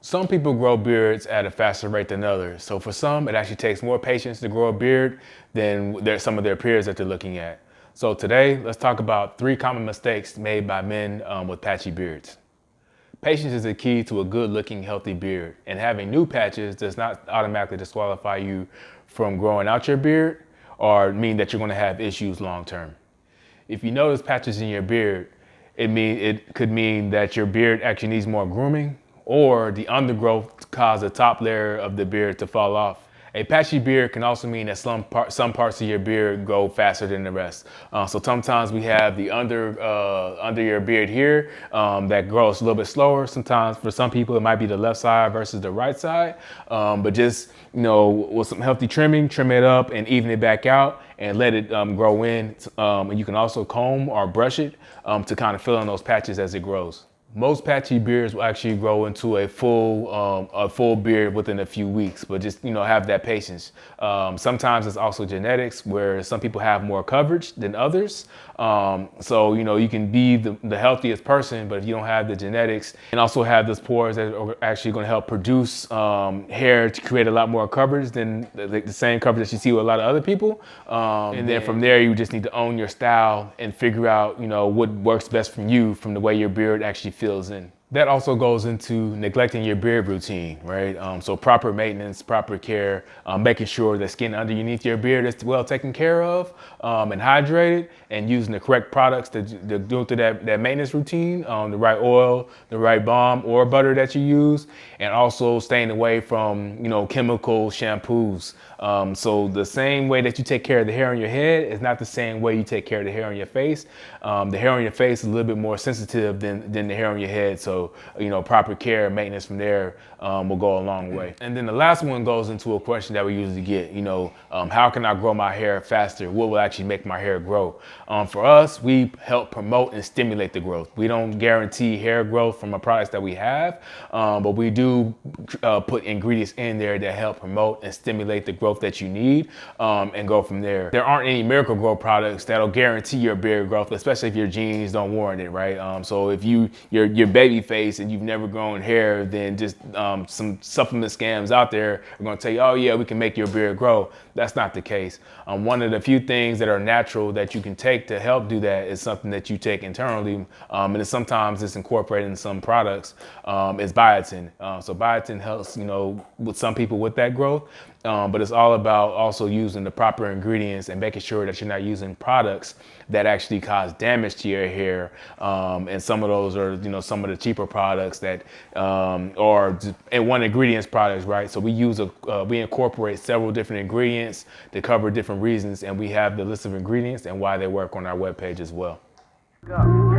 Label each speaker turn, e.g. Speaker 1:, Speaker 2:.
Speaker 1: Some people grow beards at a faster rate than others. So for some, it actually takes more patience to grow a beard than some of their peers that they're looking at. So today, let's talk about 3 common mistakes made by men with patchy beards. Patience is the key to a good-looking, healthy beard, and having new patches does not automatically disqualify you from growing out your beard or mean that you're going to have issues long-term. If you notice patches in your beard, it could mean that your beard actually needs more grooming, or the undergrowth caused the top layer of the beard to fall off. A patchy beard can also mean that some parts of your beard grow faster than the rest. So sometimes we have the under your beard here that grows a little bit slower. Sometimes for some people it might be the left side versus the right side. But just, with some healthy trimming, trim it up and even it back out and let it grow in. And you can also comb or brush it to kind of fill in those patches as it grows. Most patchy beards will actually grow into a full beard within a few weeks, but just, have that patience. Sometimes it's also genetics, where some people have more coverage than others. So, you can be the healthiest person, but if you don't have the genetics and also have those pores that are actually going to help produce hair to create a lot more coverage than the same coverage that you see with a lot of other people. And then from there, you just need to own your style and figure out, what works best for you from the way your beard actually feels in. That also goes into neglecting your beard routine, right? So proper maintenance, proper care, making sure the skin underneath your beard is well taken care of and hydrated, and using the correct products to do through that maintenance routine, the right oil, the right balm or butter that you use, and also staying away from, chemical shampoos. So the same way that you take care of the hair on your head is not the same way you take care of the hair on your face. The hair on your face is a little bit more sensitive than the hair on your head. So, proper care and maintenance from there will go a long way. And then the last one goes into a question that we usually get, how can I grow my hair faster? What will actually make my hair grow? For us, we help promote and stimulate the growth. We don't guarantee hair growth from the products that we have, but we do put ingredients in there that help promote and stimulate the growth that you need, and go from there. There aren't any Miracle Grow products that'll guarantee your beard growth, especially if your genes don't warrant it, right? So if your baby face and you've never grown hair, then just some supplement scams out there are going to tell you, oh yeah, we can make your beard grow. That's not the case. One of the few things that are natural that you can take to help do that is something that you take internally, and sometimes it's incorporated in some products, is biotin. So biotin helps, with some people with that growth, but it's all about also using the proper ingredients and making sure that you're not using products that actually cause damage to your hair. And some of those are, some of the cheaper products that are and one ingredients products, right? So we incorporate several different ingredients to cover different reasons, and we have the list of ingredients and why they work on our webpage as well.
Speaker 2: Go.